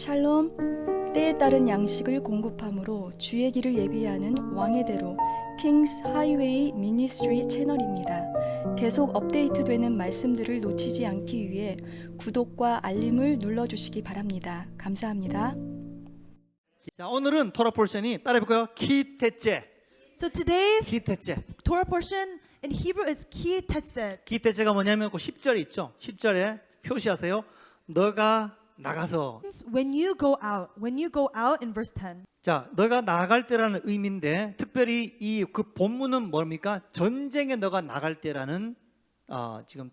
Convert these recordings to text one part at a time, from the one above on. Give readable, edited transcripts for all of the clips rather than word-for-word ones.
샬롬, 때에 따른 양식을 공급함으로 주의 길을 예비하는 왕의 대로 킹스 하이웨이 미니스트리 채널입니다. 계속 업데이트되는 말씀들을 놓치지 않기 위해 구독과 알림을 눌러주시기 바랍니다. 감사합니다. 자, 오늘은 토라 포션이 따라해볼까요? 키테째. So today's 키테째. Torah portion in Hebrew is ki tetzet. 키테째가 뭐냐면 그 10절에 있죠. 10절에 표시하세요. 너가 나가서. When you go out in verse 10. 자, 너가 나갈 때라는 의미인데 특별히 이 그 본문은 뭡니까? 전쟁에 너가 나갈 때라는 지금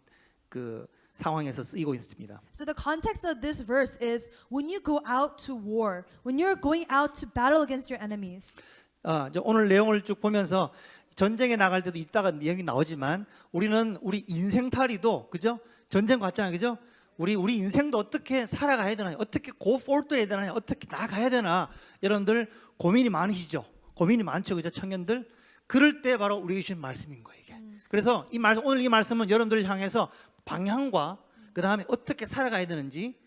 그 상황에서 쓰이고 있습니다. So the context of this verse is when you go out to war, when you're going out to battle against your enemies. 이제 오늘 내용을 쭉 보면서 전쟁에 나갈 때도 이따가 내용이 나오지만 우리는 우리 인생살이도 그죠? 전쟁 같잖아요, 그죠? 우리 인생도 어떻게 살아가야 되나, 어떻게 go forward 해야 되나, 어떻게 나가야 되나, 여러분들 고민이 많으시죠? 고민이 많죠, 그죠, 청년들? 그럴 때 바로 우리에게 주신 말씀인 거예요, 이게. 그래서 이 말씀, 오늘 이 말씀은 여러분들을 향해서 방향과 그 다음에 어떻게 살아가야 되는지,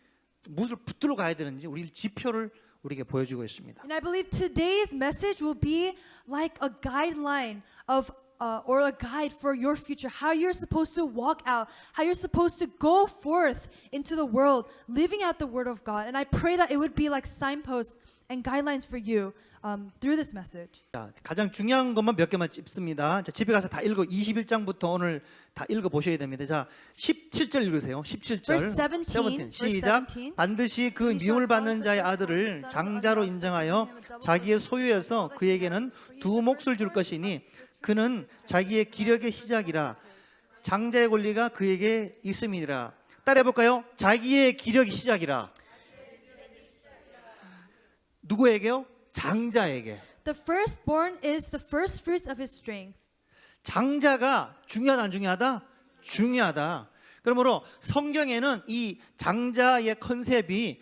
무엇을 붙들어 가야 되는지 우리 지표를 우리에게 보여주고 있습니다. And I believe today's message will be like a guideline of or a guide for your future, how you're supposed to walk out, how you're supposed to go forth into the world, living out the Word of God. And I pray that it would be like signposts and guidelines for you through this message. 자, 가장 중요한 것만 몇 개만 찝습니다. 자, 집에 가서 다 읽어. 21장부터 오늘 다 읽어 보셔야 됩니다. 자, 17절 읽으세요. 17절. Verse 17, 시작. verse 17. 반드시 그 미움을 받는 자의 아들을 장자로 인정하여 자기의 소유에서 그에게는 두 몫을 줄 것이니 그는 자기의 기력의 시작이라 장자의 권리가 그에게 있음이니라. 따라해 볼까요? 자기의 기력의 시작이라. 누구에게요? 장자에게. The firstborn is the first fruits of his strength. 장자가 중요하다 안 중요하다? 중요하다. 그러므로 성경에는 이 장자의 컨셉이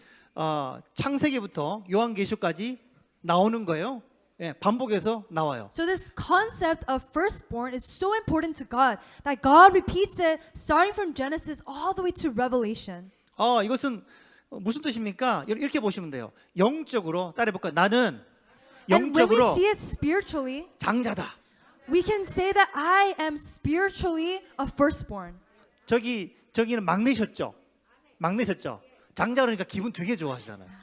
창세기부터 요한계시록까지 나오는 거예요. 예, 반복해서 나와요. So this concept of firstborn is so important to God that God repeats it starting from Genesis all the way to Revelation. 이것은 무슨 뜻입니까? 이렇게 보시면 돼요. 영적으로 따라해볼까요? 나는 And when we 영적으로 see it spiritually, 장자다. we can say that I am spiritually a firstborn. 저기는 막내셨죠? 막내셨죠? 장자 그러니까 기분 되게 좋아하시잖아요.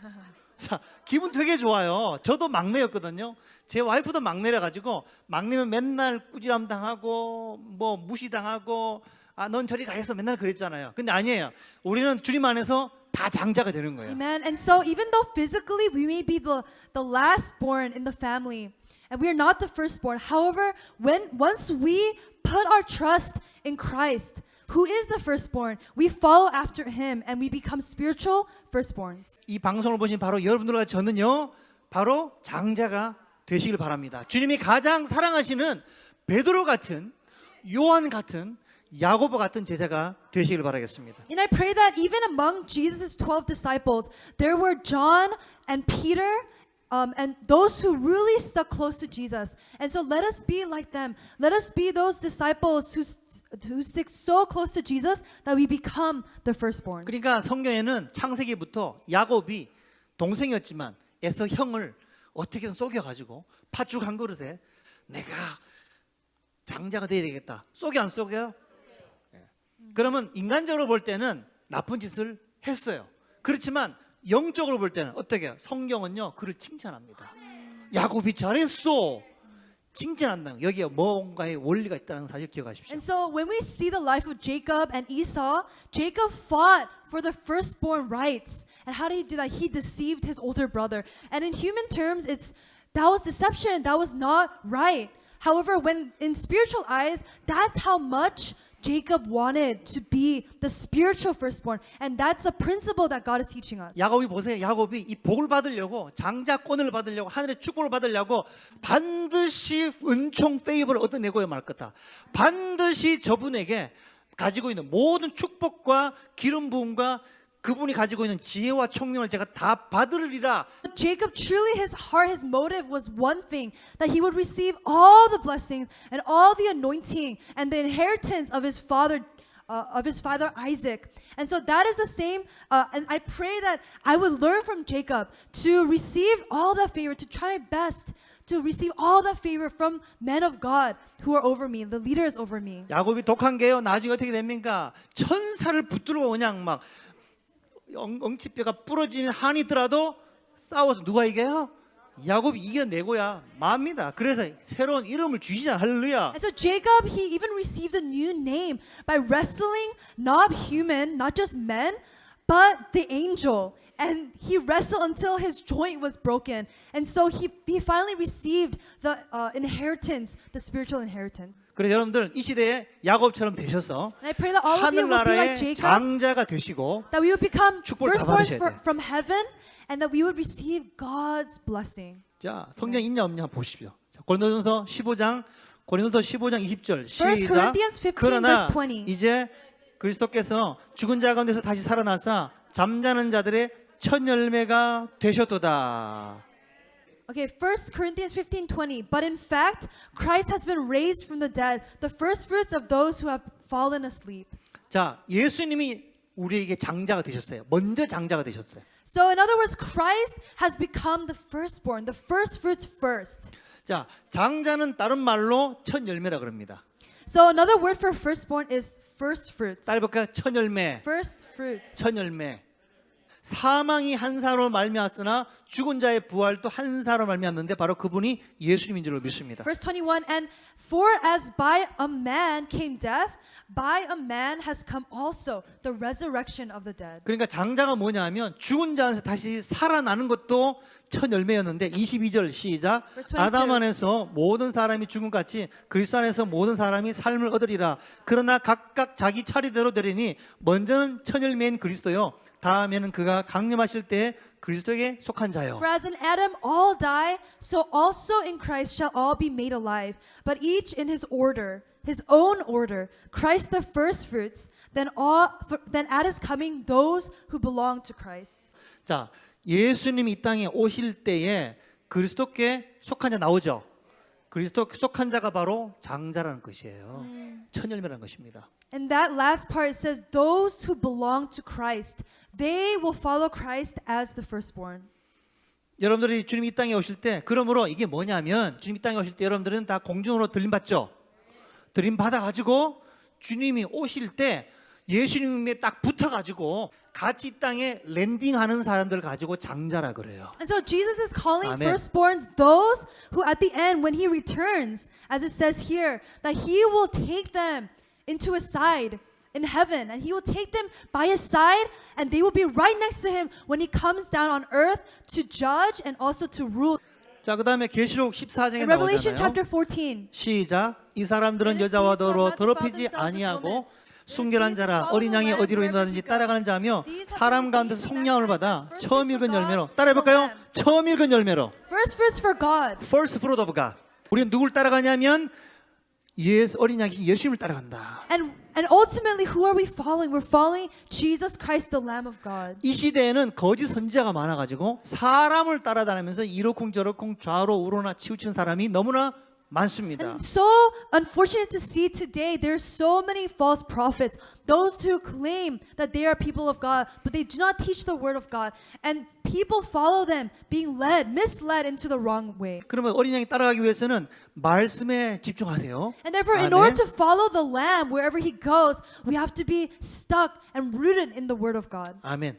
자, 기분 되게 좋아요. 저도 막내였거든요. 제 와이프도 막내라 가지고 막내면 맨날 꾸지람 당하고 뭐 무시당하고 넌 저리 가해서 맨날 그랬잖아요. 근데 아니에요. 우리는 주님 안에서 다 장자가 되는 거예요. Amen. And so even though physically we may be the last born in the family and we are not the firstborn, however, once we put our trust in Christ, who is the firstborn, we follow after him and we become spiritual firstborns. 이 방송을 보신 바로 여러분들과 저는요, 바로 장자가 되시길 바랍니다. 주님이 가장 사랑하시는 베드로 같은, 요한 같은, 야고보 같은 제자가 되시길 바라겠습니다. And I pray that even among Jesus' 12 disciples, there were John and Peter and those who really stuck close to Jesus. And so let us be like them. Let us be those disciples who stick so close to Jesus that we become the firstborn. 그러니까 성경에는 창세기부터 야곱이 동생이었지만 에서 형을 어떻게든 속여가지고 팥죽 한 그릇에 내가 장자가 돼야 되겠다. 속여 안 속여요? 그러면 인간적으로 볼 때는 나쁜 짓을 했어요. 그렇지만 영적으로 볼 때는 어떻게 해요? 성경은요 그를 칭찬합니다. 야곱이 잘했어. 칭찬한다는 여기에 뭔가의 원리가 있다는 사실 기억하십시오. And so when we see the life of Jacob and Esau, Jacob fought for the firstborn rights. And how did he do that? He deceived his older brother. And in human terms, that was deception. That was not right. However, when in spiritual eyes, that's how much Jacob wanted to be the spiritual firstborn. And that's a principle that God is teaching us. 야곱이 보세요. 야곱이 이 복을 받으려고 장자권을 받으려고 하늘의 축복을 받으려고 반드시 은총 페이버를 얻어내고야 말 거다. 반드시 저분에게 가지고 있는 모든 축복과 기름 부음과 그분이 가지고 있는 지혜와 총명을 제가 다 받으리라. Jacob truly his heart, his motive was one thing, that he would receive all the blessings and all the anointing and the inheritance of his father of his father Isaac. And so that is the same, and I pray that I would learn from Jacob to receive all the favor, to try my best to receive all the favor from men of God who are over me, the leaders over me. 야곱이 독한 게요. 나중에 어떻게 됩니까? 천사를 붙들고 그냥 막 엉치뼈가 부러지는 한이 있더라도 싸워서 누가 이겨요? 야곱이 이겨내고야 맙니다. 그래서 새로운 이름을 주시자. 할렐루야. And so Jacob, he even received a new name by wrestling not human, not just men, but the angel. And he wrestled until his joint was broken. And so he finally received the inheritance, the spiritual inheritance. 그래서 여러분들 이 시대에 야곱처럼 되셔서 And I pray that all of you will be like 하늘나라의 Jacob, 장자가 되시고 that we would become 축복을 다 firstborns 받으셔야 돼요. from heaven, and that we would receive God's blessing. 자, 성경 있냐 없냐 한번 보십시오. 자, 고린도서 15장 20절 1 시작. Corinthians 15 그러나 verse 20. 이제 그리스도께서 죽은 자 가운데서 다시 살아나사 잠자는 자들의 첫 열매가 되셨도다. Okay, 1 Corinthians 15:20. But in fact, Christ has been raised from the dead, the first fruits of those who have fallen asleep. 자, 예수님이 우리에게 장자가 되셨어요. 먼저 장자가 되셨어요. So in other words, Christ has become the firstborn, the first fruits first. 자, 장자는 다른 말로 첫 열매라 그럽니다. So another word for firstborn is first fruits. 따라 볼까요? 첫 열매. First fruits. 첫 열매. 사망이 한 사람으로 말미암았으나 죽은 자의 부활도 한 사람으로 말미암는데 바로 그분이 예수님인 줄로 믿습니다. Verse 21, and for as by a man came death, by a man has come also the resurrection of the dead. 그러니까 장자가 뭐냐면 죽은 자에서 다시 살아나는 것도 첫 열매였는데 22절 시작. Verse 22. 아담 안에서 모든 사람이 죽음같이 그리스도 안에서 모든 사람이 삶을 얻으리라. 그러나 각각 자기 차례대로 되리니 먼저는 첫 열매인 그리스도요. 다음에는 그가 강림하실 때 그리스도에게 속한 자요. For as in Adam all die, so also in Christ shall all be made alive, but each in his order, his own order. Christ the first fruits, then at his coming those who belong to Christ. 자, 예수님이 이 땅에 오실 때에 그리스도께 속한 자 나오죠. 그리스도 속한 자가 바로 장자라는 것이에요. 첫 열매라는 것입니다. And that last part says those who belong to Christ, they will follow Christ as the firstborn. 여러분들이 주님 이 땅에 오실 때 그러므로 이게 뭐냐면 주님 이 땅에 오실 때 여러분들은 다 공중으로 들림받죠. 들림받아가지고 주님이 오실 때 예수님에 딱 붙어가지고 같이 이 땅에 랜딩하는 사람들 가지고 장자라 그래요. And so Jesus is calling Amen. firstborns those who at the end when he returns, as it says here, that he will take them into his side in heaven, and he will take them by his side, and they will be right next to him when he comes down on earth to judge and also to rule. 자, 그다음에 계시록 14장에 In Revelation 나오잖아요. chapter 14. 시작. 이 사람들은 여자와 더러 더럽히지 아니하고 순결한 자라 어린 양이 어디로 인도하든지 따라가는 자며 사람 가운데서 속량을 받아 처음 읽은 열매로 따라해 볼까요? 처음 읽은 열매로. First fruits for God. First fruit of God. 우리는 누굴 따라가냐면 예수 어린 양이신 예수님을 따라간다. And ultimately, who are we following? We're following Jesus Christ, the Lamb of God. 이 시대에는 거짓 선지자가 많아가지고 사람을 따라다니면서 이러쿵 저러쿵 좌로 우로나 치우치는 사람이 너무나 많습니다. And so unfortunate to see today, there's so many false prophets, those who claim that they are people of God, but they do not teach the word of God. And people follow them, being led, misled into the wrong way. 그러면 어린 양이 따라가기 위해서는 말씀에 집중하세요. And therefore, in 아멘. order to follow the Lamb wherever he goes, we have to be stuck and rooted in the word of God. 아멘.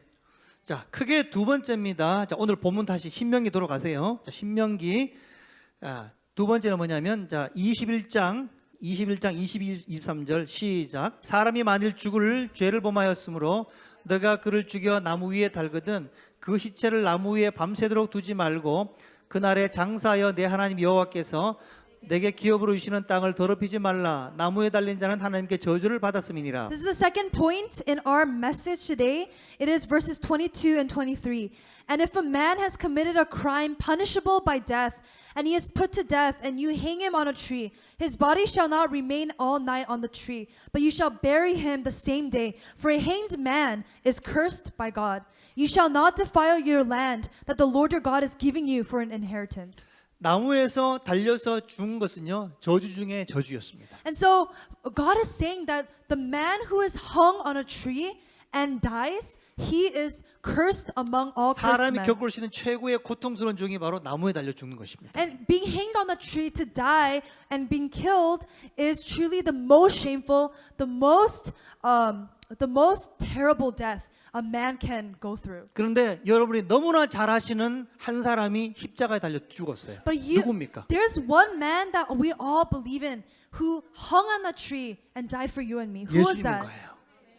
자, 크게 두 번째입니다. 자, 오늘 본문 다시 신명기 돌아가세요. 자, 신명기 두 번째는 뭐냐면 자, 21장 22, 23절 시작. 사람이 만일 죽을 죄를 범하였으므로 너가 그를 죽여 나무 위에 달거든 그 시체를 나무 위에 밤새도록 두지 말고 그날에 장사하여 내 하나님 여호와께서 내게 기업으로 주시는 땅을 더럽히지 말라. 나무에 달린 자는 하나님께 저주를 받았음이니라. This is the second point in our message today. It is verses 22 and 23. And if a man has committed a crime punishable by death, and he is put to death, and you hang him on a tree, his body shall not remain all night on the tree, but you shall bury him the same day. For a hanged man is cursed by God. You shall not defile your land that the Lord your God is giving you for an inheritance. 나무에서 달려서 죽은 것은요 저주 중에 저주였습니다. And so God is saying that the man who is hung on a tree and dies, he is cursed among all cursed 사람이 men. 겪을 수 있는 최고의 고통스러운 중이 바로 나무에 달려 죽는 것입니다. And being hanged on a tree to die and being killed is truly the most shameful, the most terrible death a man can go through. 그런데 여러분이 너무나 잘 아시는 한 사람이 십자가에 달려 죽었어요. But 누굽니까? there's one man that we all believe in who hung on a tree and died for you and me. Who was 예수님인 that? 거예요.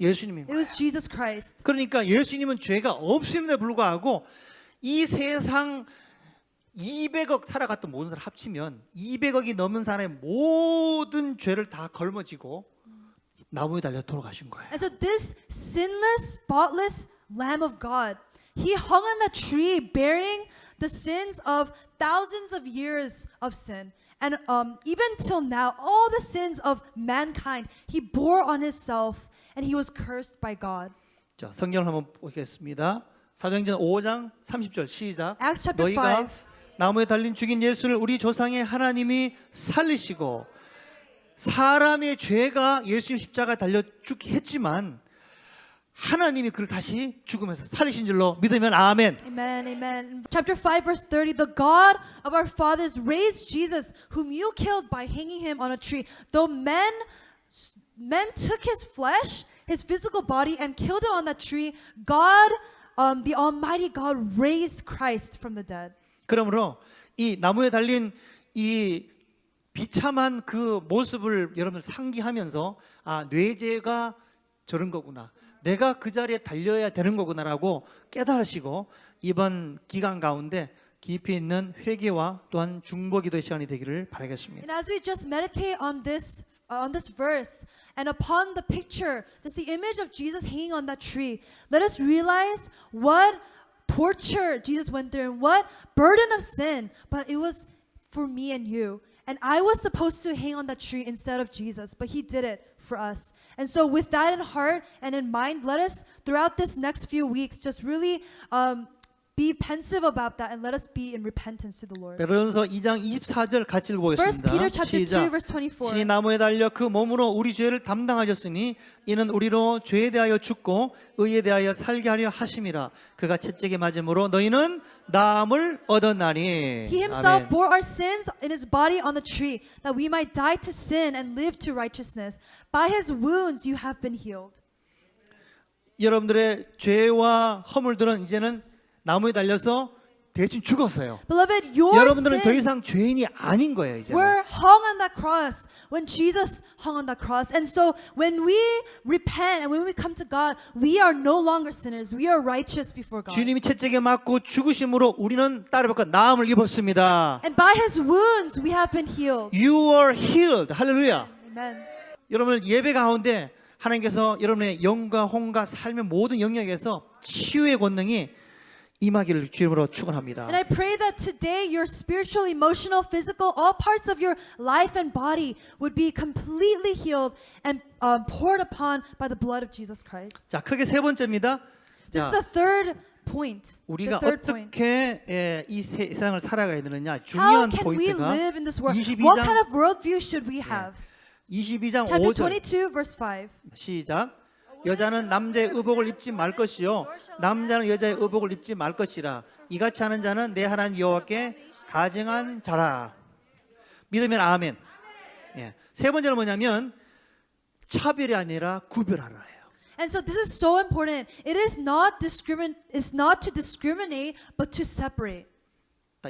예수님인 It 거예요. was Jesus Christ. 그러니까 예수님은 죄가 없음에도 불구하고 이 세상 200억 살아갔던 모든 사람 합치면 200억이 넘은 사람의 모든 죄를 다 걸머지고 나무에 달려 돌아가신 거예요. And so this sinless, spotless Lamb of God, he hung on the tree bearing the sins of thousands of years of sin. And even till now, all the sins of mankind, he bore on himself and he was cursed by God. 자, 성경을 한번 보겠습니다. 사도행전 5장 30절 시작. Acts chapter 너희가 5. 나무에 달린 죽인 예수를 우리 조상의 하나님이 살리시고 사람의 죄가 예수님 십자가에 달려 죽게 했지만 하나님이 그를 다시 죽음에서 살리신 줄로 믿으면 아멘. Amen, amen. Chapter 5, verse 30. The God of our fathers raised Jesus, whom you killed by hanging him on a tree. Though men took his flesh, his physical body, and killed him on that tree, God, the Almighty God, raised Christ from the dead. 그러므로 이 나무에 달린 이 비참한 그 모습을 여러분들 상기하면서 아, 뇌죄가 저런 거구나. 내가 그 자리에 달려야 되는 거구나라고 깨달으시고 이번 기간 가운데 깊이 있는 회개와 또한 중보기도의 시간이 되기를 바라겠습니다. And as we just meditate on this verse and upon the picture, just the image of Jesus hanging on that tree, let us realize what torture Jesus went through and what burden of sin, but it was for me and you. And I was supposed to hang on that tree instead of Jesus, but he did it for us. And so with that in heart and in mind, let us throughout this next few weeks just really be pensive about that and let us be in repentance to the Lord. 베드로전서 2장 24절 같이 1 읽어보겠습니다. Peter chapter 2 시작. verse 24. 신이 나무에 달려 그 몸으로 우리 죄를 담당하셨으니 이는 우리로 죄에 대하여 죽고 의에 대하여 살게 하려 하심이라. 그가 채찍에 맞음으로 너희는 나음을 얻었나니. He himself 아멘. bore our sins in his body on the tree, that we might die to sin and live to righteousness. By his wounds you have been healed. 여러분들의 죄와 허물들은 이제는 나무에 달려서 대신 죽었어요. Beloved, your 여러분들은 더 sins 이상 죄인이 아닌 거예요. 이제. were hung on that cross when Jesus hung on that cross. And so when we repent and when we come to God, we are no longer sinners. We are righteous before God. 주님이 채찍에 맞고 죽으심으로 우리는 따르받고 나음을 입었습니다. And by his wounds we have been healed. You are healed. 할렐루야. Amen. 여러분 예배 가운데 하나님께서 여러분의 영과 혼과 삶의 모든 영역에서 치유의 권능이 임하기를 주님으로 축원합니다. And I pray that today your spiritual, emotional, physical, all parts of your life and body would be completely healed and poured upon by the blood of Jesus Christ. 자, 크게 세 번째입니다. This is 자, the third point. 우리가 The third point. 어떻게 이 세상을 살아가야 되느냐 How 중요한 can we 포인트가 live in this world? 22장 What kind of worldview should we have? 22장 Chapter 5절 22, verse 5. 시작. 여자는 남자의 의복을 입지 말 것이요 남자는 여자의 의복을 입지 말 것이라. 이같이 하는 자는 내 하나님 여호와께 가증한 자라. 믿으면 아멘. 예. 세 번째는 뭐냐면 차별이 아니라 구별하라예요. And so this is so important. It is not to discriminate, but to separate.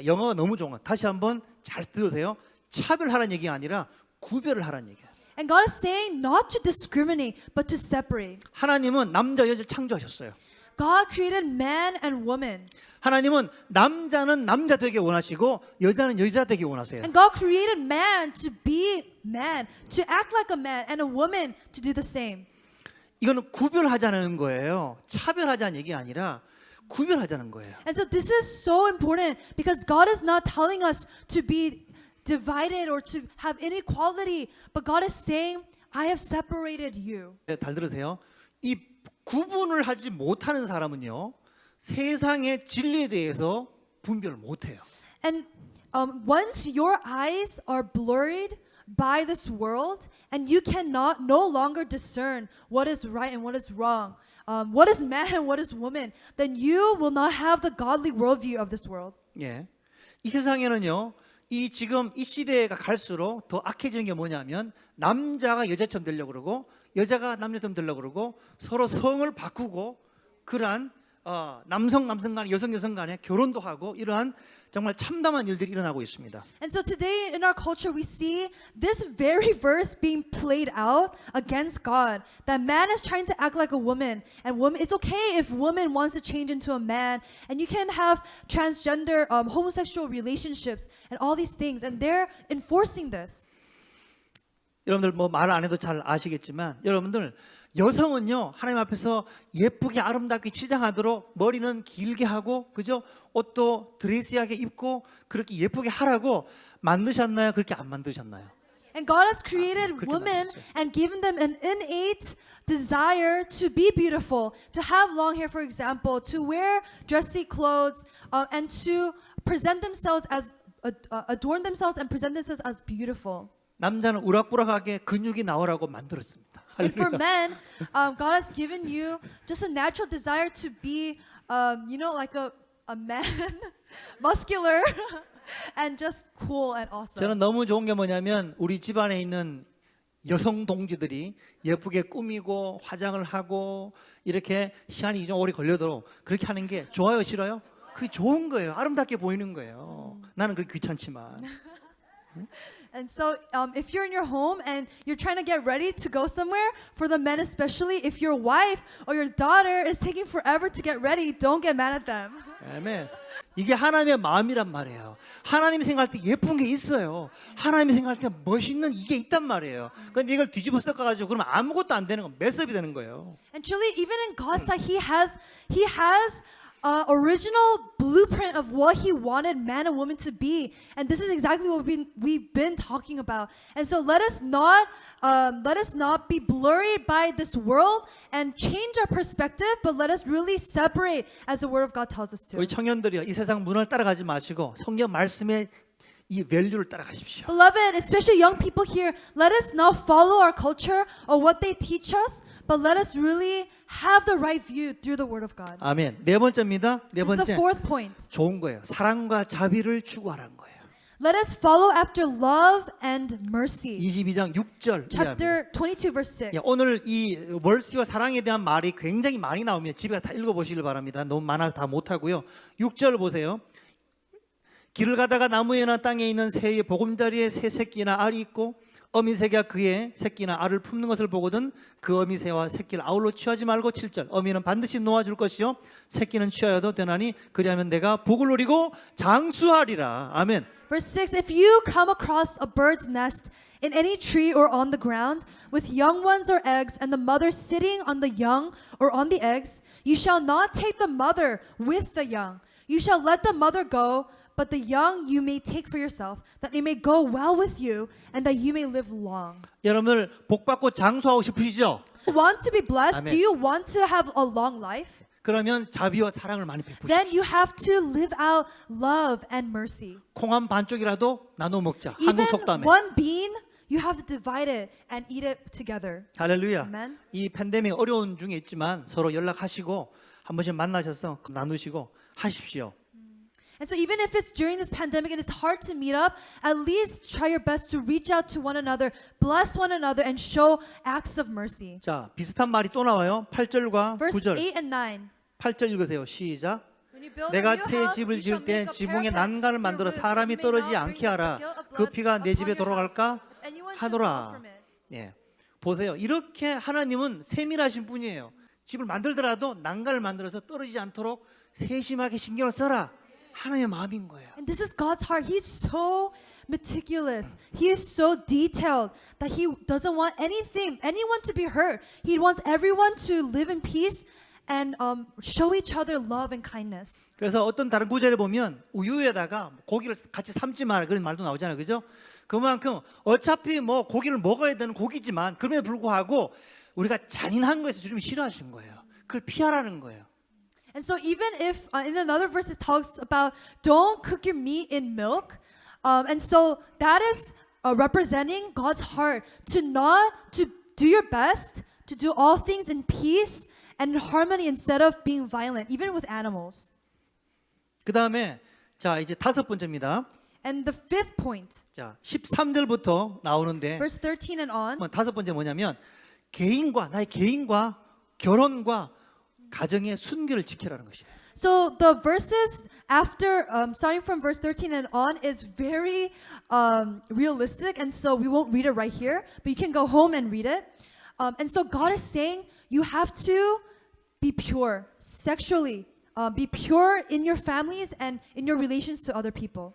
영어가 너무 좋은 거. 다시 한번 잘 들으세요. 차별하라는 얘기가 아니라 구별을 하라는 얘기예요. And God is saying not to discriminate, but to separate. 하나님은 남자 여자를 창조하셨어요. God created man and woman. 하나님은 남자는 남자 되게 원하시고 여자는 여자 되게 원하세요. And God created man to be man, to act like a man, and a woman to do the same. 이거는 구별하자는 거예요. 차별하자는 얘기가 아니라 구별하자는 거예요. And so this is so important because God is not telling us to be divided or to have inequality, but God is saying, I have separated you. 잘 들으세요. 이 구분을 하지 못하는 사람은요 세상의 진리에 대해서 분별을 못해요. And once your eyes are blurred by this world and you cannot no longer discern what is right and what is wrong, what is man and what is woman, then you will not have the godly worldview of this world. 예. 이 세상에는요, 지금 이 시대가 갈수록 더 악해지는 게 뭐냐면 남자가 여자처럼 되려고 그러고 여자가 남자처럼 되려고 그러고 서로 성을 바꾸고 그러한 남성 간에 여성 간에 결혼도 하고 이러한 정말 참담한 일들이 일어나고 있습니다. And so today in our culture we see this very verse being played out against God. That man is trying to act like a woman, and it's okay if woman wants to change into a man, and you can have transgender homosexual relationships and all these things, and they're enforcing this. 여러분들 뭐 말 안 해도 잘 아시겠지만 여러분들 여성은요 하나님 앞에서 예쁘게 아름답게 치장하도록 머리는 길게 하고 그죠? 옷도 드레시하게 입고 그렇게 예쁘게 하라고 만드셨나요? 그렇게 안 만드셨나요? And God has created 그렇게 women 만드셨어요. and given them an innate desire to be beautiful, to have long hair, for example, to wear dressy clothes, and to present themselves as adorn themselves and present themselves as beautiful. 남자는 우락부락하게 근육이 나오라고 만들었습니다. And for 할렐루야. men, God has given you just a natural desire to be, like a man, muscular, and just cool and awesome. 저는 너무 좋은 게 뭐냐면 우리 집안에 있는 여성 동지들이 예쁘게 꾸미고 화장을 하고 이렇게 시간이 좀 오래 걸려도 그렇게 하는 게 좋아요, 싫어요? 그게 좋은 거예요. 아름답게 보이는 거예요. 나는 그게 귀찮지만. And so, if you're in your home and you're trying to get ready to go somewhere, for the men especially, if your wife or your daughter is taking forever to get ready, don't get mad at them. 아멘. 이게 하나님의 마음이란 말이에요. 하나님이 생각할 때 예쁜 게 있어요. 하나님이 생각할 때 멋있는 이게 있단 말이에요. 그런데 이걸 뒤집어 섞어가지고 그러면 아무것도 안 되는 건 메스업이 되는 거예요. And truly, even in God's sight, He has original blueprint of what He wanted man and woman to be, and this is exactly what we've been talking about. And so let us not be blurred by this world and change our perspective, but let us really separate as the Word of God tells us to. 우리 청년들이요, 이 세상 문화를 따라가지 마시고 성경 말씀의 이 밸류를 따라가십시오. Beloved, especially young people here, let us not follow our culture or what they teach us, but let us really have the right view through the Word of God. 아멘. 네 번째입니다. 네 This is the 번째. fourth point. 좋은 거예요. 사랑과 자비를 추구하라는 거예요. Let us follow after love and mercy. 22장 6절. Chapter 22, verse 6. 오늘 이 멀시와 사랑에 대한 말이 굉장히 많이 나옵니다. 집에 다 읽어보시길 바랍니다. 너무 많아 다 못하고요. 6절 보세요. 길을 가다가 나무에나 땅에 있는 새의 보금자리에 새 새끼나 알이 있고 어미새가 그의 새끼나 알을 품는 것을 보거든 그 어미새와 새끼를 아울러 취하지 말고 7절 어미는 반드시 놓아줄 것이요 새끼는 취하여도 되나니 그리하면 내가 복을 누리고 장수하리라. 아멘. Verse 6, if you come across a bird's nest in any tree or on the ground with young ones or eggs and the mother sitting on the young or on the eggs, you shall not take the mother with the young. You shall let the mother go, but the young you may take for yourself, that it may go well with you and that you may live long. 여러분들 복 받고 장수하고 싶으시죠? Want to be blessed? Amen. Do you want to have a long life? 그러면 자비와 사랑을 많이 베푸십시오. Then you have to live out love and mercy. 콩 한 반쪽이라도 나눠 먹자. Even 한국 속담에. one bean, you have to divide it and eat it together. 할렐루야. Amen. 이 팬데믹 어려운 중에 있지만 서로 연락하시고 한 번씩 만나셔서 나누시고 하십시오. And so even if it's during this pandemic and it's hard to meet up, at least try your best to reach out to one another, bless one another, and show acts of mercy. 자, 비슷한 말이 또 나와요. 8절과 Verse 9절. 8 and 9. 8절 읽으세요. 시작. When you build 내가 a new 새 house, 집을 you 지을 shall 때 make a 지붕에 parapet 난간을 with 만들어 your roof, 사람이 that you may 떨어지지 not 않게 bring 하라. the guilt of 그 blood 피가 내 upon 집에 your house. 돌아갈까 Anyone should 하노라. fall from it. 예, 보세요. 이렇게 하나님은 세밀하신 분이에요. 집을 만들더라도 난간을 만들어서 떨어지지 않도록 세심하게 신경을 써라. 하나님의 마음인 거예요. And this is God's heart. He's so meticulous. He is so detailed that He doesn't want anyone to be hurt. He wants everyone to live in peace and show each other love and kindness. 그래서 어떤 다른 구절에 보면 우유에다가 고기를 같이 삶지 마라 그런 말도 나오잖아요. 그죠? 그만큼 어차피 뭐 고기를 먹어야 되는 고기지만 그럼에도 불구하고 우리가 잔인한 것에서 주님이 싫어하시는 거예요. 그걸 피하라는 거예요. And so even if in another verse it talks about don't cook your meat in milk, And so that is representing God's heart to do your best, to do all things in peace and in harmony instead of being violent, even with animals. 그 다음에 자 이제 다섯 번째입니다. And the fifth point, 자 13절부터 나오는데 verse 13 and on, 다섯 번째 뭐냐면 나의 개인과 결혼과 가정의 순결을 지키라는 것이에요. So the verses after, starting from verse 13 and on, is very realistic, and so we won't read it right here, but you can go home and read it. And so God is saying you have to be pure sexually, be pure in your families and in your relations to other people.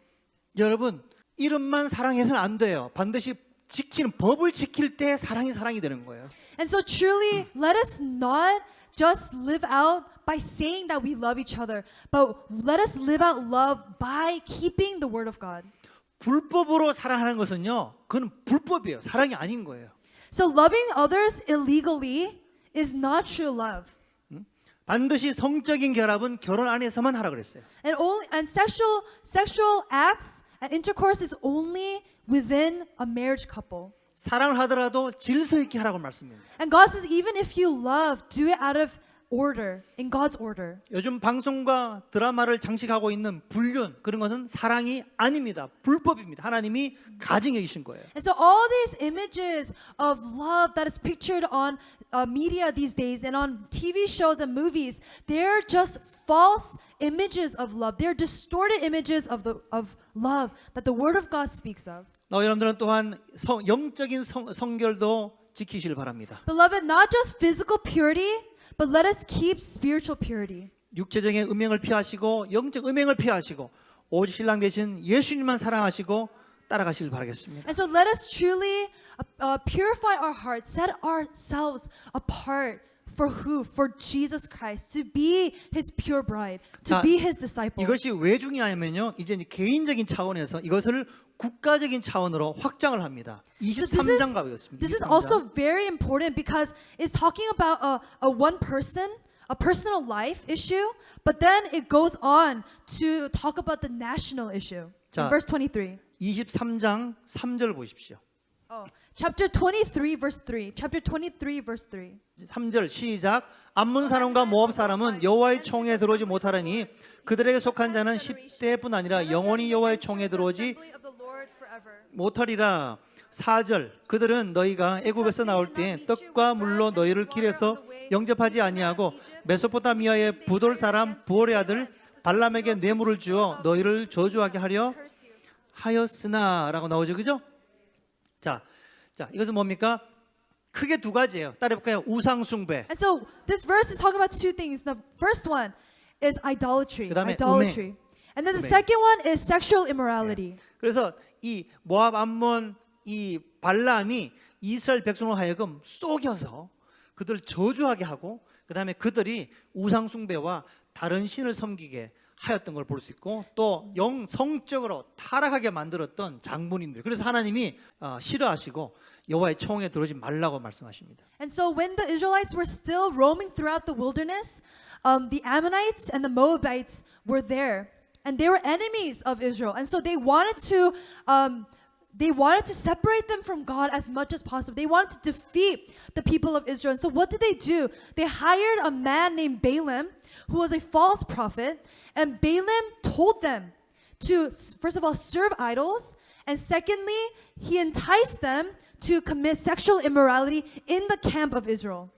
여러분 이름만 사랑해서는 안 돼요. 반드시 지키는 법을 지킬 때 사랑이 되는 거예요. And so truly, let us not just live out by saying that we love each other, but let us live out love by keeping the word of God. 불법으로 사랑하는 것은요, 그건 불법이에요. 사랑이 아닌 거예요. So loving others illegally is not true love. 반드시 성적인 결합은 결혼 안에서만 하라 그랬어요. And sexual acts and intercourse is only within a marriage couple. 사랑을 하더라도 질서 있게 하라고 말씀입니다. And God says even if you love, do it out of order, in God's order. 요즘 방송과 드라마를 장식하고 있는 불륜 그런 것은 사랑이 아닙니다. 불법입니다. 하나님이 가증해 주신 거예요. And so all these images of love that is pictured on media these days and on TV shows and movies, they're just false images of love. They're distorted images of love that the Word of God speaks of. 여러분들은 또한 영적인 성결도 지키시길 바랍니다. Beloved, not just physical purity, but let us keep spiritual purity. 육체적인 음행을 피하시고 영적 음행을 피하시고 오직 신랑 되신 예수님만 사랑하시고 따라가시길 바라겠습니다. And so let us truly purify our hearts, set ourselves apart for who? For Jesus Christ, to be His pure bride, to 자, be His disciple. 이것이 왜 중요하냐면요. 이제 개인적인 차원에서 이것을 국가적인 차원으로 확장을 합니다. 23장 가보겠습니다. This is also very important because it's talking about a one person, a personal life issue, but then it goes on to talk about the national issue. 자, In verse 23. 23장 3절 보십시오. Chapter 23 verse 3. Chapter 23 verse 3. 3절 시작. 암몬 사람과 모압 사람은 여호와의 총에 들어오지 못하려니 그들에게 속한 자는 10대뿐 아니라 영원히 여호와의 총에 들어오지 못하리라. 4절 그들은 너희가 애굽에서 나올 때 떡과 물로 너희를 길에서 영접하지 아니하고 메소포타미아의 부돌 사람 부올의 아들 발람에게 뇌물을 주어 너희를 저주하게 하려 하였으나라고 나오죠. 그죠? 자, 이것은 뭡니까? 크게 두 가지예요. 따라해볼까요? 우상 숭배. And so this verse is talking about two things. The first one is idolatry. 그다음에 Idolatry. And then the second one is sexual immorality. 그래서 이 모압 암몬 이 발람이 이스라엘 백성을 하여금 속여서 그들을 저주하게 하고 그다음에 그들이 우상 숭배와 다른 신을 섬기게 하였던 걸 볼 수 있고 또 성적으로 타락하게 만들었던 장본인들. 그래서 하나님이 싫어하시고 여호와의 총에 들어오지 말라고 말씀하십니다. And so when the Israelites were still roaming throughout the wilderness, the Ammonites and the Moabites were there, and they were enemies of Israel. And so they wanted to separate them from God as much as possible. They wanted to defeat the people of Israel. And so what did they do? They hired a man named Balaam, who was a false prophet, and Balaam told them to, first of all, serve idols, and secondly, he enticed them to commit sexual immorality in the camp of Israel.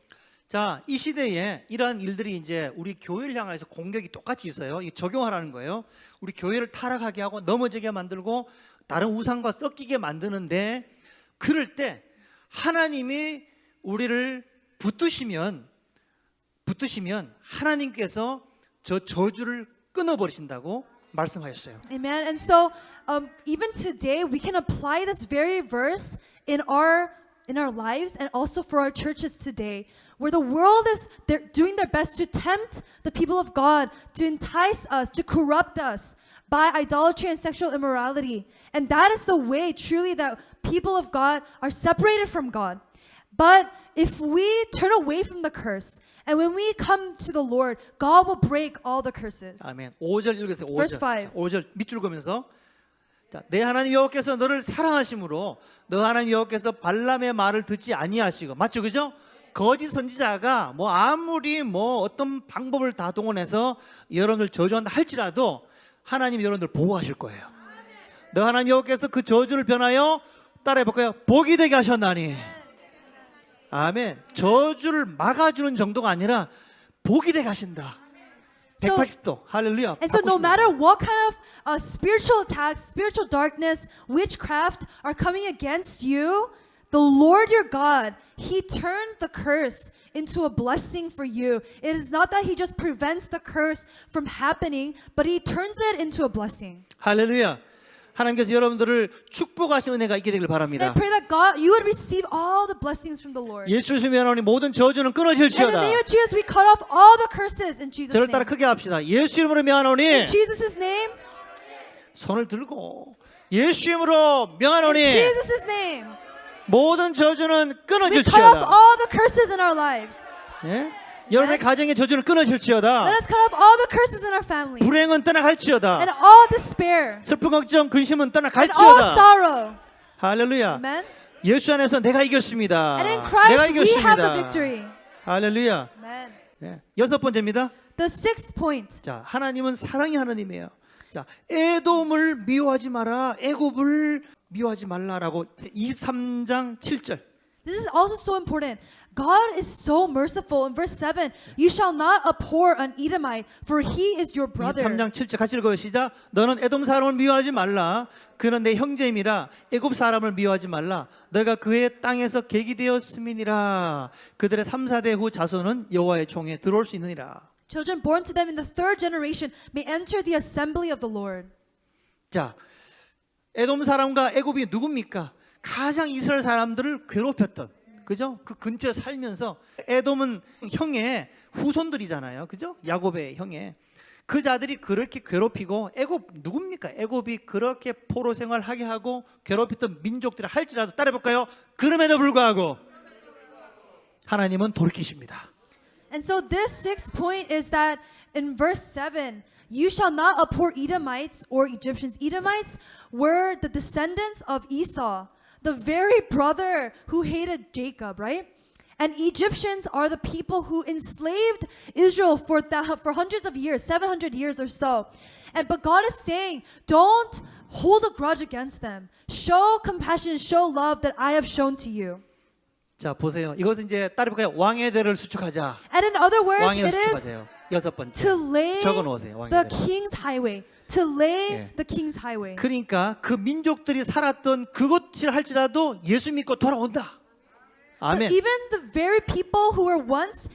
자, 이 시대에 이러한 일들이 이제 우리 교회를 향해서 공격이 똑같이 있어요. 이 적용하라는 거예요. 우리 교회를 타락하게 하고 넘어지게 만들고 다른 우상과 섞이게 만드는데 그럴 때 하나님이 우리를 붙드시면 하나님께서 저 저주를 끊어버리신다고 말씀하셨어요. Amen. And so even today we can apply this very verse in our lives and also for our churches today, where the world is doing their best to tempt the people of God, to entice us, to corrupt us by idolatry and sexual immorality. And that is the way truly that people of God are separated from God. But if we turn away from the curse and when we come to the Lord, God will break all the curses. 아멘. 5절 읽으세요. 5절. Verse 5. 5절 밑줄 그으면서 자, 내 하나님 여호와께서 너를 사랑하심으로 너 하나님 여호와께서 발람의 말을 듣지 아니하시고, 맞죠, 그죠? 거짓 선지자가 뭐 아무리 뭐 어떤 방법을 다 동원해서 여러분을 저주한다 할지라도 하나님 여러분들 보호하실 거예요. 너 하나님 여호와께서 그 저주를 변하여 따라해 볼까요? 복이 되게 하셨나니. 아멘. 저주를 막아주는 정도가 아니라 복이 되게 하신다. So- 180도. 할렐루야. And so, no 바꾸십니다. matter what kind of spiritual attacks, spiritual darkness, witchcraft are coming against you, the Lord your God, He turned the curse into a blessing for you. It is not that He just prevents the curse from happening, but He turns it into a blessing. 할렐루야. 하나님께서 여러분들을 축복하신 은혜가 있게 되길 And I 바랍니다. pray that God, you would receive all the blessings from the Lord. 예수 이름으로 하나님 모든 저주는 In the 끊어질지어다. name of Jesus, we cut off all the curses in Jesus' 저를 name. 따라 크게 합시다. 예수 이름으로 In 명하노니 Jesus' name, 손을 들고 예수 이름으로 in 명하노니 Jesus' name, 모든 저주는 we cut off 끊어질지어다. all the curses in our lives. 예? 여러분의 가정의 저주는 끊어질지어다. Let us cut off all the curses in our families. 불행은 떠나갈지어다. And all despair. 슬픈 걱정 근심은 And all 떠나갈지어다. sorrow. 할렐루야. Amen. 예수 안에서 내가 이겼습니다. And in 내가 Christ we have the 이겼습니다. victory. 할렐루야. Amen. 예. 여섯 번째입니다. The sixth point. 자, 하나님은 사랑의 하나님이에요. 자, 에돔을 미워하지 마라. 애굽을 미워하지 말라라고 23장 7절. This is also so important. God is so merciful. In verse 7, you shall not abhor an Edomite, for he is your brother. 23장 7절 같이 읽어요. 시작. 너는 에돔 사람을 미워하지 말라. 그는 내 형제임이라. 애굽 사람을 미워하지 말라. 너가 그의 땅에서 객이 되었음이니라. 그들의 3, 4대 후 자손은 여호와의 총에 들어올 수 있느니라. Children born to them in the third generation may enter the assembly of the Lord. 자, 에돔 사람과 애굽이 누굽니까? 가장 이스라엘 사람들을 괴롭혔던, 그죠? 그 근처에 살면서 에돔은 형의 후손들이잖아요, 그죠? 야곱의 형의 그 자들이 그렇게 괴롭히고, 애굽 누굽니까? 애굽이 그렇게 포로 생활하게 하고 괴롭혔던 민족들을 할지라도 따라해볼까요? 그럼에도 불구하고 하나님은 돌이키십니다. And so this sixth point is that in verse 7, you shall not abhor Edomites or Egyptians. Edomites were the descendants of Esau, the very brother who hated Jacob, right? And Egyptians are the people who enslaved Israel for hundreds of years, 700 years or so. But God is saying, don't hold a grudge against them. Show compassion, show love that I have shown to you. 자, 보세요. 이것은 이제 따라해볼까요? 왕의 대를 수축하자. And in other words, 왕의 it is 수축하세요. 여섯 번째. to lay 적어 놓으세요. 왕의 the 대를. king's highway. To lay 예. the king's highway. 그러니까 그 민족들이 살았던 그것을 할지라도 예수 믿고 돌아온다. But 아멘. even the very people who were once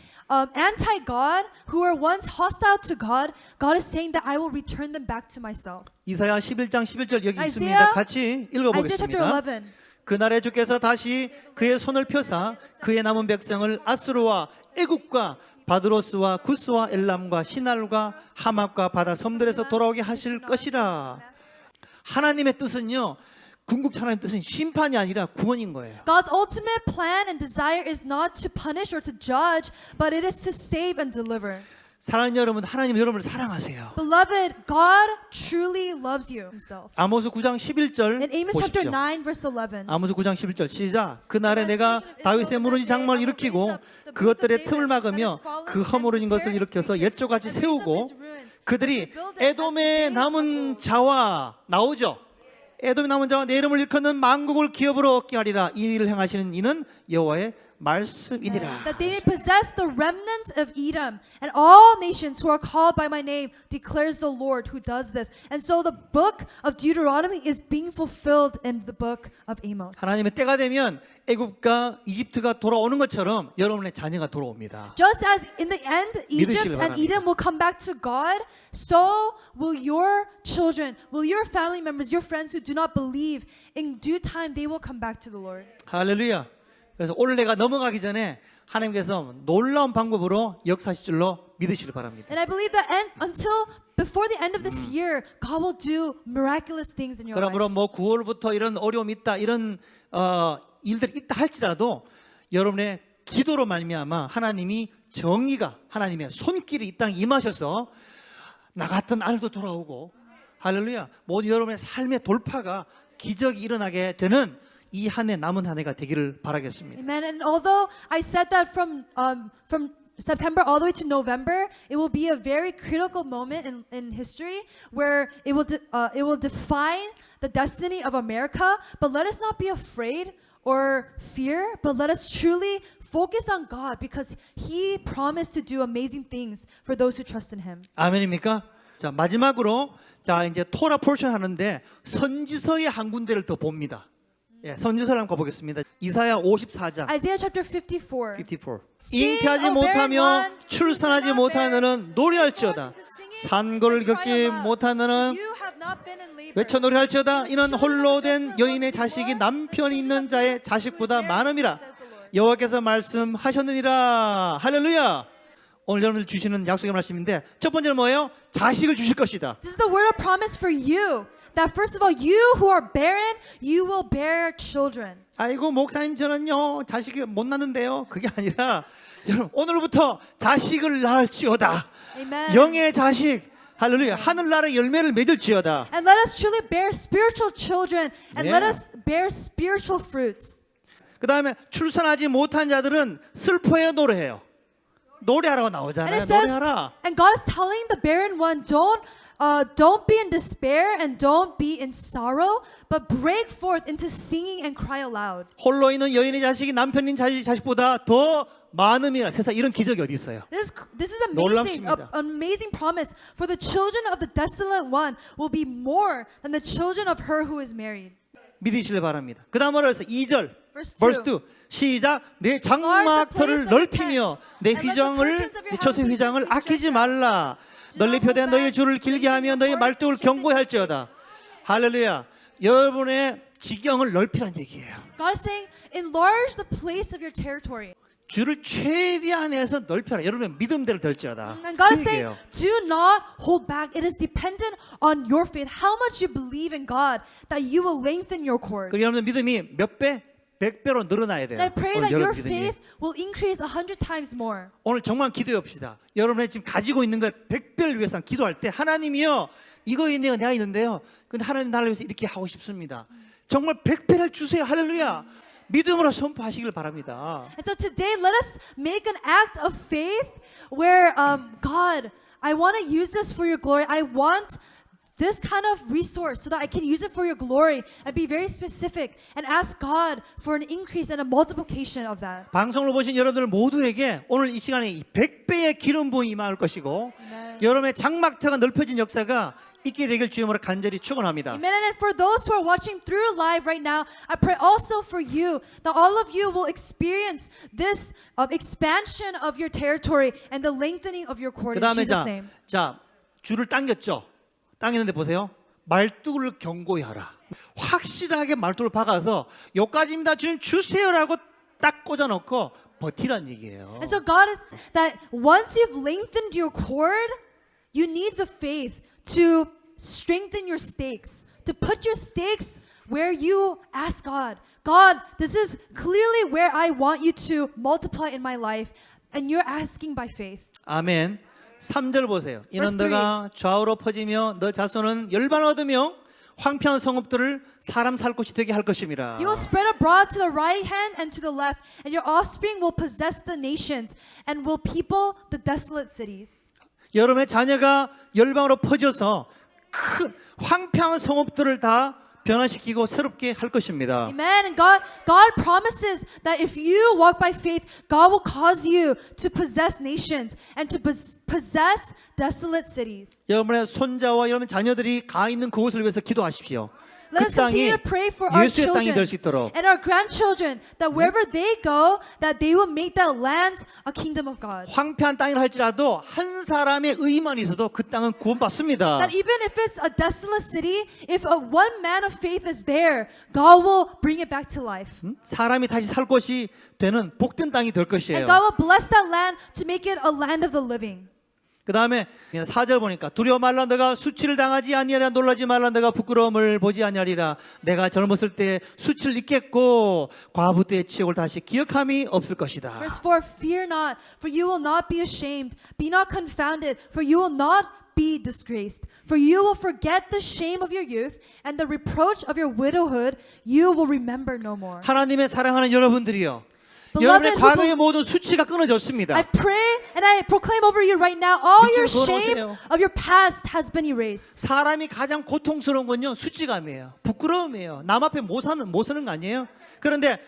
anti-God, who were once hostile to God, God is saying that I will return them back to myself. 이사야 11장 11절 여기 Isaiah- 있습니다. 같이 Isaiah chapter 읽어보겠습니다. 11. 그날에 주께서 다시 그의 손을 펴사 그의 남은 백성을 아수르와 애굽과 바드로스와 구스와 엘람과 시날과 하맛과 바다 섬들에서 돌아오게 하실 것이라. 하나님의 뜻은요, 궁극 하나님의 뜻은 심판이 아니라 구원인 거예요. God's ultimate plan and desire is not to punish or to judge, but it is to save and deliver. 사랑하는 여러분, 하나님 여러분을 사랑하세요. Beloved, God truly loves you himself. 아모스 9장 11절 In Amos chapter 보십시오. 9 verse 11. 아모스 9장 11절 시작. 그날에 내가 다윗의 무너진 장막을 일으키고 그것들의 틈을 막으며 그 허물어진 것을 일으켜서 옛적같이 세우고 그들이 에돔의 남은 자와 나오죠. 에돔의 남은 자와 내 이름을 일컫는 만국을 기업으로 얻게 하리라. 이 일을 행하시는 이는 여호와의 말씀이니라. That they may possess the remnant of Edom, and all nations who are called by my name, declares the Lord who does this. And so the book of Deuteronomy is being fulfilled in the book of Amos. 하나님의 때가 되면 애굽과 이집트가 돌아오는 것처럼 여러분의 자녀가 돌아옵니다. Just as in the end 믿으시길 Egypt and 바랍니다. Edom will come back to God, so will your children, will your family members, your friends who do not believe, in due time they will come back to the Lord. 할렐루야. 그래서 올해가 넘어가기 전에 하나님께서 놀라운 방법으로 역사하실 줄로 믿으시길 바랍니다. And I believe that until before the end of this year, God will do miraculous things in your life. 그러므로 뭐 9월부터 이런 어려움이 있다, 이런 일들이 있다 할지라도 여러분의 기도로 말미암아 하나님이 정의가 하나님의 손길이 이 땅에 임하셔서 나갔던 아들도 돌아오고 할렐루야. 모든 여러분의 삶의 돌파가 기적이 일어나게 되는 이 한 해 남은 한 해가 되기를 바라겠습니다. Amen. And although I said that from September all the way to November, it will be a very critical moment in history where it will define the destiny of America. But let us not be afraid or fear, but let us truly focus on God because He promised to do amazing things for those who trust in Him. 아멘입니까? 자, 마지막으로 자, 이제 토라 포션 하는데 선지서의 한 군데를 더 봅니다. 예, 선지서를 한번 보겠습니다. 이사야 54장 Isaiah chapter 54. 54. Sing, 잉태하지 O barren 못하며 one, 출산하지 who cannot 못한 bear, 너는 노래할지어다. 산고를 겪지 못한 너는 You have not been in labor. 외쳐 노래할지어다. 이는 홀로 된 여인의 자식이 남편이 있는 자의 자식보다 많음이라. 여호와께서 말씀하셨느니라. 할렐루야. 오늘 여러분들 주시는 약속의 말씀인데 첫 번째는 뭐예요? 자식을 주실 것이다. This is the word of promise for you. That first of all, you who are barren, you will bear children. 아이고 목사님 저는요 자식이 못 낳는데요. 그게 아니라 여러분 오늘부터 자식을 낳을지어다. Amen. 영의 자식. 할렐루야. 하늘나라의 열매를 맺을지어다. And let us truly bear spiritual children and let Yeah. us bear spiritual fruits. 그 다음에 출산하지 못한 자들은 슬퍼해요 노래해요. 노래하라고 And 나오잖아요. it says, 노래하라. and God is telling the barren one, don't be in despair and don't be in sorrow, but break forth into singing and cry aloud. 홀로 있는 여인의 자식이 남편인 자식보다 더 많음이라. 세상 이런 기적이 어디 있어요? This is amazing, 놀랍습니다. an amazing promise. For the children of the desolate one will be more than the children of her who is married. 믿으시길 바랍니다. 그 다음으로 해서 2절 Verse verse 2. 2 시작. 내 장막터를 넓히며 내 휘장을 내 처소의 휘장을 아끼지 말라. 널리 펴대 너의 줄을 길게 하며 너의 말뚝을 견고히 할지어다. 할렐루야. 여러분의 지경을 넓히란 얘기예요. God is saying, enlarge the place of your territory. 줄을 최대한 해서 넓혀라. 여러분의 믿음대로 될지어다. And God is 그 saying, 얘기예요. do not hold back. It is dependent on your faith. How much you believe in God that you will lengthen your cord. 그리고 여러분의 믿음이 몇 배? 100배로 늘어나야 돼요. And I pray 오늘 that your 여러분 믿음이. faith will increase 100 times more. 오늘 정말 기도해 봅시다. 여러분의 지금 가지고 있는 거 100배를 위해서 기도할 때 하나님이요. 이거 있네요. 내가 있는데요. 근데 하나님 나를 위해서 이렇게 하고 싶습니다. 정말 100배를 주세요. 할렐루야. 믿음으로 선포하시길 바랍니다. And so today, let us make an act of faith where, God, I want to use this for your glory. I want this kind of resource so that I can use it for your glory and be very specific and ask God for an increase and a multiplication of that. 방송을 보신 여러분들 모두에게 오늘 이 시간에 100배의 기름 부음이 임할 것이고 여러분의 장막터가 넓혀진 역사가 있게 되길 주님으로 간절히 축원합니다. Amen. And for those who are watching through live right now, I pray also for you that all of you will experience this expansion of your territory and the lengthening of your cord in 그다음에 Jesus' name. 자 줄을 당겼죠. 당겼는데 보세요. 말뚝을 견고히 하라. 확실하게 말뚝을 박아서 여기까지입니다. 주님 주세요라고 딱 꽂아놓고 버티란 얘기예요. And so God is that once you've lengthened your cord, you need the faith to strengthen your stakes, to put your stakes where you ask God, God, this is clearly where I want you to multiply in my life, and you're asking by faith. 아멘. 3절 보세요. 이는 Verse 너가 좌우로 퍼지며 너 자손은 열반 얻으며 황폐한 성읍들을 사람 살 곳이 되게 할 것임이라. You will spread abroad to the right hand and to the left, and your offspring will possess the nations and will people the desolate cities. 여러분의 자녀가 열방으로 퍼져서 큰 황폐한 성읍들을 다 변화시키고 새롭게 할 것입니다. Amen. And God promises that if you walk by faith, God will cause you to possess nations and to possess desolate cities. 여러분의 손자와 여러분 자녀들이 가 있는 그곳을 위해서 기도하십시오. Let 그 us 땅이 continue to pray for our 예수의 땅이 될 수 children 있도록. and our grandchildren that wherever they go, that they will make that land a kingdom of God. 황폐한 땅이라 할지라도 한 사람의 의만 있어도 그 땅은 구원받습니다. That even if it's a desolate city, if one man of faith is there, God will bring it back to life. 사람이 다시 살 곳이 되는 복된 땅이 될 것이에요. And God will bless that land to make it a land of the living. 그 다음에 4절 보니까 두려워 말라 너가 수치를 당하지 아니하리라 놀라지 말라 너가 부끄러움을 보지 아니하리라 내가 젊었을 때 수치를 잊겠고 과부 때의 치욕을 다시 기억함이 없을 것이다. Verse 4, fear not, for you will not be ashamed. Be not confounded, for you will not be disgraced, for you will forget the shame of your youth, and the reproach of your widowhood you will remember no more. 하나님의 사랑하는 여러분들이요. Beloved 여러분의 who 과거의 모든 수치가 끊어졌습니다. I pray and I proclaim over you right now, all your 밑으로 shame 걸어오세요. of your past has been erased. 사람이 가장 고통스러운 건요, 수치감이에요. 부끄러움이에요. 남 앞에 못 서는 거 아니에요? 그런데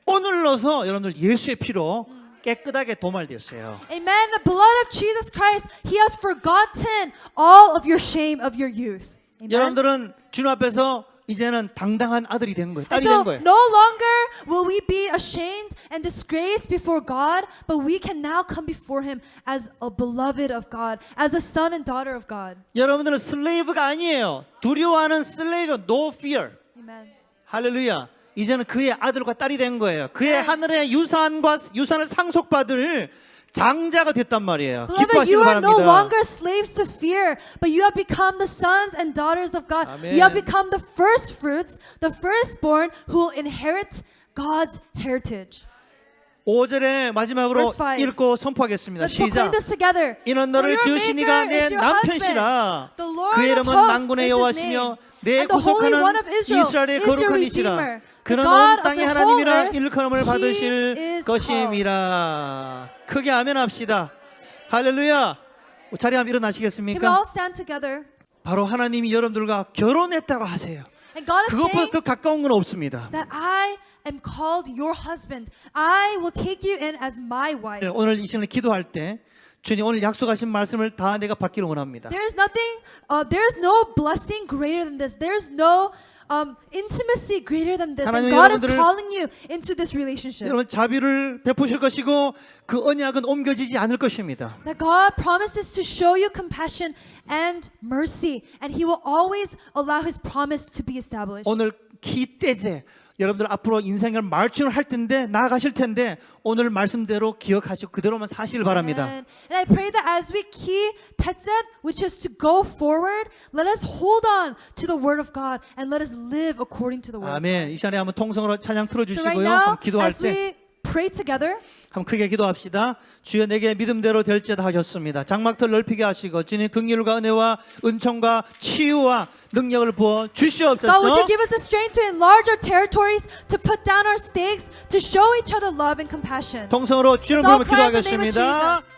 오늘로서 여러분들 예수의 피로 깨끗하게 도말되었어요. Amen. The blood of Jesus Christ, He has forgotten all of your shame of your youth. Amen. 여러분들은 주님 앞에서 이제는 당당한 아들이 된 거예요. And 딸이 so 된 거예요. no longer will we be ashamed and disgraced before God, but we can now come before Him as a beloved of God, as a son and daughter of God. 여러분들은 슬레이브가 아니에요. 두려워하는 슬레이브, no fear. Amen. 할렐루야. 이제는 그의 아들과 딸이 된 거예요. 그의 네. 하늘의 유산을 상속받을 장자가 됐단 말이에요. Beloved, 기뻐하시기 you are no 바랍니다. longer slaves to fear, but you have become the sons and daughters of God. Amen. You have become the first fruits, the firstborn who will inherit God's heritage. 5절에 마지막으로 Verse 5. 읽고 선포하겠습니다. Let's proclaim 시작. this together. 이는 For 너를 your 지으신 이가 maker 내 is your husband. 남편이시라. The Lord 그의 of 이름은 hosts 만군의 is his 여호와시며 name. 내 And the Holy One 구속하는 of Israel 이스라엘의 is your 거룩한 이시라. Redeemer. 그는 The God 온 of 땅의 the whole 하나님이라 earth, 일컬음을 He 받으실 is 것임이라. 크게 아멘 합시다. 할렐루야. 자리 한번 Can we 일어나시겠습니까? all stand together? 바로 하나님이 여러분들과 결혼했다고 하세요. And God is 그것보다 saying 더 가까운 건 없습니다. that I am called your husband. I will take you in as my wife. 오늘 이 시간에 기도할 때 주님 오늘 약속하신 말씀을 다 내가 받기를 원합니다. There is nothing, there is no blessing greater than this. There is no intimacy greater than this. And 하나님은 God is 여러분들을- calling you into this relationship. 여러분 자비를 베푸실 것이고 그 언약은 옮겨지지 않을 것입니다. That God promises to show you compassion and mercy, and He will always allow His promise to be established. 오늘 기대제 여러분들 앞으로 인생을 말춘을 할 텐데 나아가실 텐데 오늘 말씀대로 기억하시고 그대로만 사시길 바랍니다. And I pray that as we key Tetzet, which is to go forward, let us hold on to the Word of God and let us live according to the Word of God. 아멘. 이 시간에 한번 통성으로 찬양 So right 틀어주시고요. now, 한번 기도할 as 때 we pray together, 한번 크게 기도합시다. 주여 내게 믿음대로 될지다 하셨습니다. 장막들 넓히게 하시고 주님 긍휼과 은혜와 은총과 치유와 능력을 부어 God, would 주시옵소서. you give us the strength to enlarge our territories, to put down our stakes, to show each other love and compassion? 통성으로 주님을 Let's all 부르며 pray in the name of 기도하겠습니다. Jesus.